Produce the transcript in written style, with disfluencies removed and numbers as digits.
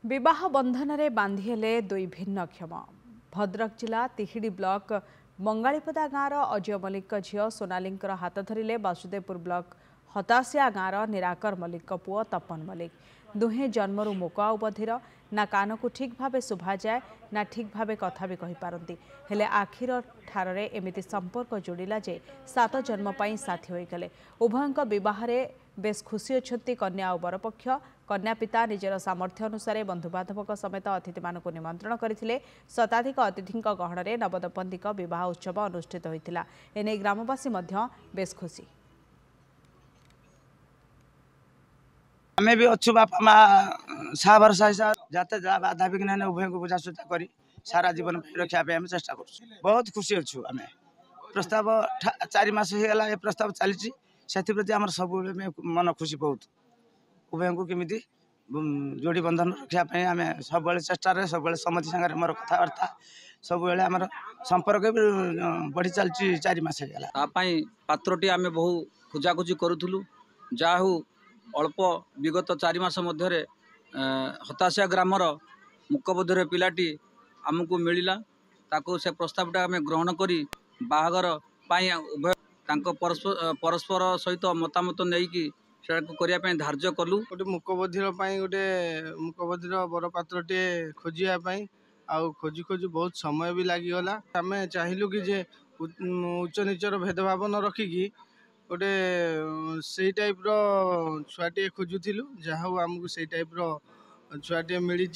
विवाह बंधन रे बांधी हेले दुई भिन्नक्षम। भद्रक जिला तिहिडी ब्लॉक मंगालीपदा गाँव अजय मल्लिक झील सोनाली हाथ धरिले बासुदेवपुर ब्लॉक हतासिया गाँव निराकर मल्लिक पुओ तपन मल्लिक। दुहे जन्मरू मूक आ बधिर, ना कान को ठीक भाव शुभा जाए ना ठीक भाव कथा भी कहि पारंती। हेले आखिर ठारे एमिति संपर्क जोड़िला जे 7 जन्म पाई साथी होई गले। उभयंक विवाह रे बेस खुशी अछंती कन्या और बरपक्ष। कन्या पिता निजर सामर्थ्य अनुसार बंधुबांधव समेत अतिथि मानक निमंत्रण करथिले। शताधिक अतिथि गहणरे नवदंपति विवाह उत्सव अनुष्ठित होइतिला। एने ग्रामवासी मध्य बेस खुशी। आमे भी अच्छु बापा माँ सा भरसा जाते जा बाधा विघ्न उभय को बुझासुझा करी सारा जीवन रखा आम चेष्टा कर। बहुत खुशी अच्छु आम प्रस्ताव 4 मास होगा ये प्रस्ताव चली प्रति आम सब मन खुशी बहुत उभय को केमी जोड़ी बंधन रखापी आम सब चेष्टा सब सम्मति सागर मोर कथबार्ता सब आम संपर्क भी बढ़ी चलती 4 मास होगा। पात्रटी आम बहु खोजाखोजी करूँ जा अल्प विगत 4 मास मध्य हताशिया ग्रामर मुकबधिर पिलाटी आमको मिलला ताको से प्रस्तावटा आम ग्रहण करी बाहागर उभय परस्पर सहित मतामत नहीं करने धार्य कलु। गोटे मुकबधिर गोटे मुकबधिर बड़ पात्रटे खोजापी आउ खोजी खोजी बहुत समय भी लगिगला। आम चाहलु कि जे उच्च नीचर भेदभाव न रखिकी गोटे से टाइप छुआटे खोजुलु जहाँ आमको से टाइप छुआटे मिली।